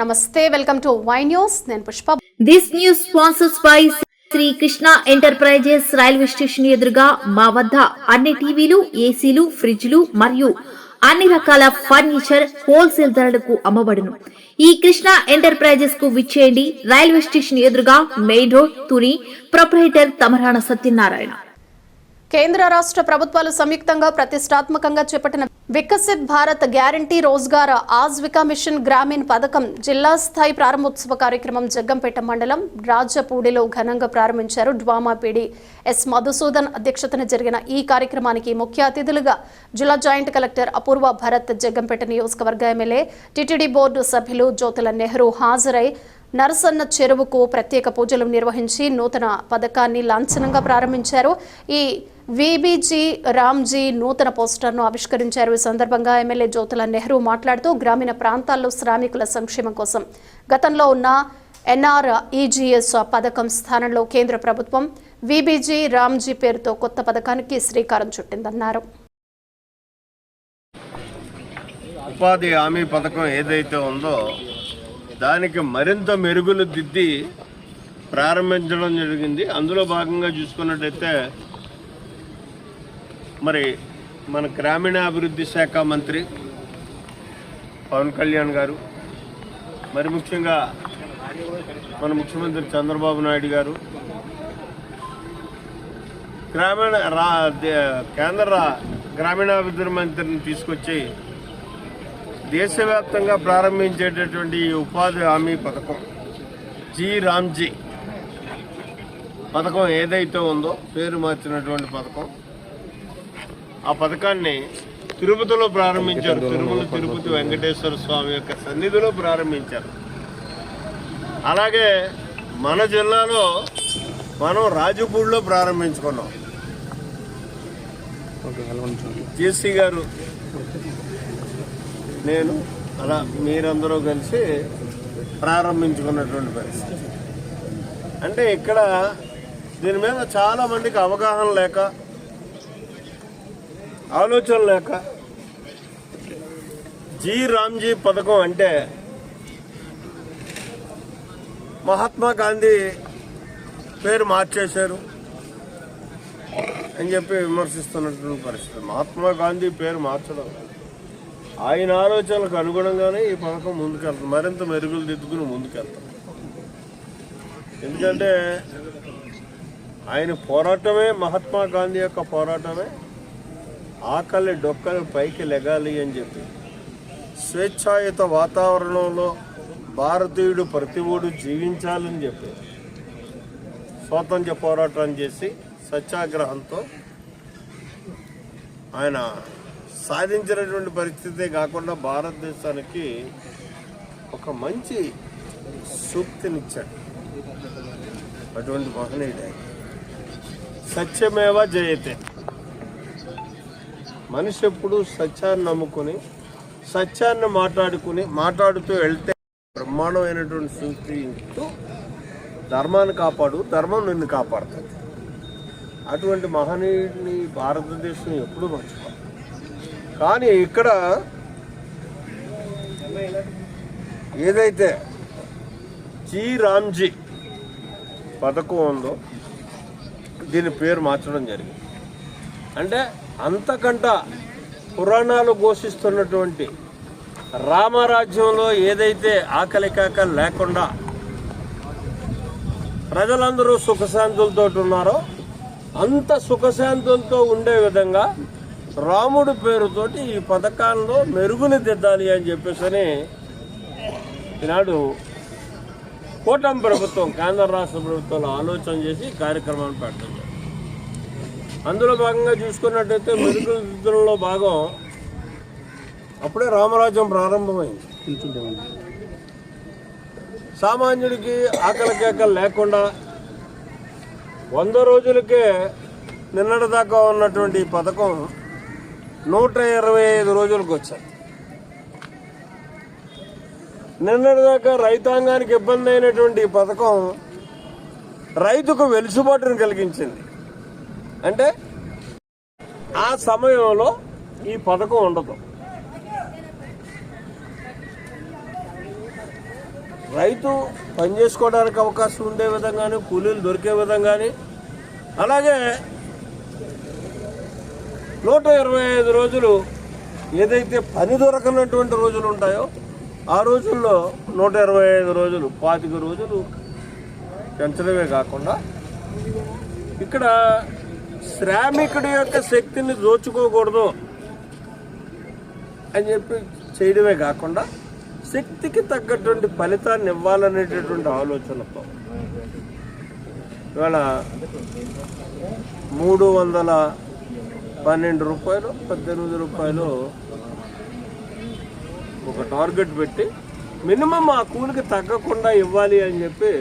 నమస్తే, welcome to Y news. నేను Pushpa. This news sponsors by Shri Krishna enterprises. Railway station ఎదురుగా మా వద్ద అన్ని టీవీలు, ఏసీలు, ఫ్రిడ్జ్లు మరియు అన్ని రకాల ఫర్నిచర్ హోల్సేల్ ధరలకు అమ్మబడును. ఈ కృష్ణ ఎంటర్ప్రైజెస్ కు విచ్చేయండి. రైల్వే స్టేషన్ ఎదురుగా, main road, Tuni. Proprietor Tamarana Satyanarayana. కేంద్ర రాష్ట్ర ప్రభుత్వాలు సంయుక్తంగా ప్రతిష్టాత్మకంగా చేపట్టిన వికసిత్ భారత్ గ్యారంటీ రోజ్గార్ ఆజీవికా మిషన్ గ్రామీణ్ పథకం జిల్లా స్థాయి ప్రారంభోత్సవ కార్యక్రమం జగ్గంపేట మండలం రాజపూడిలో ఘనంగా ప్రారంభించారు. డ్వామా పీడీ ఎస్ మధుసూదన్ అధ్యక్షతన జరిగిన ఈ కార్యక్రమానికి ముఖ్య అతిథులుగా జిల్లా జాయింట్ కలెక్టర్ అపూర్వ భరత్, జగ్గంపేట నియోజకవర్గ ఎమ్మెల్యే, టీటీడీ బోర్డు సభ్యులు జ్యోతుల నెహ్రూ హాజరై నరసన్న చెరువుకు ప్రత్యేక పూజలు నిర్వహించి నూతన పథకాన్ని లాంఛనంగా ప్రారంభించారు. ఈ విబిజీ రామ్జీ నూతన పోస్టర్ను ఆవిష్కరించారు. ఈ సందర్భంగా ఎమ్మెల్యే జ్యోతుల నెహ్రూ మాట్లాడుతూ గ్రామీణ ప్రాంతాల్లో శ్రామికుల సంక్షేమం కోసం గతంలో ఉన్న NREGS పథకం స్థానంలో కేంద్ర ప్రభుత్వం విబిజీ రామ్జీ పేరుతో కొత్త పథకానికి శ్రీకారం చుట్టిందన్నారు. ఉపాధి హామీ పథకం ఏదైతే ఉందో దానికి మరింత మెరుగులు దిద్ది ప్రారంభించడం జరిగింది. అందులో భాగంగా చూసుకున్నట్టయితే మరి మన గ్రామీణాభివృద్ధి శాఖ మంత్రి పవన్ కళ్యాణ్ గారు, మరి ముఖ్యంగా మన ముఖ్యమంత్రి చంద్రబాబు నాయుడు గారు కేంద్ర గ్రామీణాభివృద్ధి మంత్రిని తీసుకొచ్చి దేశవ్యాప్తంగా ప్రారంభించేటటువంటి ఉపాధి హామీ పథకం రామ్జీ పథకం ఏదైతే ఉందో, పేరు మార్చినటువంటి పథకం, ఆ పథకాన్ని తిరుపతిలో ప్రారంభించారు. తిరుపతి వెంకటేశ్వర స్వామి యొక్క సన్నిధిలో ప్రారంభించారు. అలాగే మన జిల్లాలో మనం రాజపూడిలో ప్రారంభించుకున్నాం. జేసీ గారు, నేను, అలా మీరందరూ కలిసి ప్రారంభించుకున్నటువంటి పరిస్థితి. అంటే ఇక్కడ దీని మీద చాలా మందికి అవగాహన లేక, ఆలోచన లేక, రామ్జీ పథకం అంటే మహాత్మా గాంధీ పేరు మార్చేశారు అని చెప్పి విమర్శిస్తున్నటువంటి పరిస్థితి. మహాత్మా గాంధీ పేరు మార్చడం, ఆయన ఆలోచనలకు అనుగుణంగానే ఈ పథకం ముందుకెళ్తాం, మరింత మెరుగులు దిద్దుకుని ముందుకెళ్తాం. ఎందుకంటే ఆయన పోరాటమే, మహాత్మా గాంధీ యొక్క పోరాటమే ఆకలి డొక్కలు పైకి లెగాలి అని చెప్పి, స్వేచ్ఛాయుత వాతావరణంలో భారతీయుడు ప్రతి ఒడు జీవించాలని చెప్పి స్వాతంత్ర్య పోరాటం చేసి సత్యాగ్రహంతో ఆయన సాధించినటువంటి పరిస్థితే కాకుండా భారతదేశానికి ఒక మంచి సూక్తినిచ్చాడు. అటువంటి మహనీయుడు ఆయన. సత్యమేవ జయతే. మనిషి ఎప్పుడు సత్యాన్ని నమ్ముకుని, సత్యాన్ని మాట్లాడుతూ వెళ్తే బ్రహ్మాండమైనటువంటి సూక్తి ఇస్తూ ధర్మాన్ని కాపాడు, ధర్మం నిన్ను కాపాడుతుంది. అటువంటి మహనీయుడిని భారతదేశం ఎప్పుడు మర్చిపోదు. కానీ ఇక్కడ ఏదైతే రామ్జీ పథకం ఉందో దీని పేరు మార్చడం జరిగింది. అంటే అంతకంట పురాణాలు ఘోషిస్తున్నటువంటి రామరాజ్యంలో ఏదైతే ఆకలి కేకలు లేకుండా ప్రజలందరూ సుఖశాంతులతో ఉన్నారో అంత సుఖశాంతులతో ఉండే విధంగా రాముడి పేరుతోటి ఈ పథకాల్లో మెరుగులు దిద్దాలి అని చెప్పేసి ఈనాడు కూటమి ప్రభుత్వం, కేంద్ర రాష్ట్ర ప్రభుత్వాలు ఆలోచన చేసి కార్యక్రమాన్ని పెడుతుంది. అందులో భాగంగా చూసుకున్నట్టయితే మెరుగుల దిద్దడంలో భాగం అప్పుడే రామరాజ్యం ప్రారంభమైంది. సామాన్యుడికి ఆకలి కేకలు లేకుండా 100 రోజులకే నిన్నటిదాకా ఉన్నటువంటి ఈ పథకం 125 రోజులకు వచ్చాయి. నిన్నటిదాకా రైతాంగానికి ఇబ్బంది అయినటువంటి ఈ పథకం రైతుకు వెలుసుబాటును కలిగించింది. అంటే ఆ సమయంలో ఈ పథకం ఉండదు. రైతు పని చేసుకోవడానికి అవకాశం ఉండే విధంగానే, కూలీలు దొరికే విధంగానే, అలాగే 125 రోజులు ఏదైతే పని దొరకనటువంటి రోజులు ఉంటాయో ఆ రోజుల్లో 125 రోజులు, 25 రోజులు పెంచడమే కాకుండా ఇక్కడ శ్రామికుడి యొక్క శక్తిని దోచుకోకూడదు అని చెప్పి చేయడమే కాకుండా శక్తికి తగ్గటువంటి ఫలితాన్ని ఇవ్వాలనేటటువంటి ఆలోచనతో ఇవాళ 312 రూపాయలు, 18 రూపాయలు ఒక టార్గెట్ పెట్టి మినిమం ఆ కూలికి తగ్గకుండా ఇవ్వాలి అని చెప్పి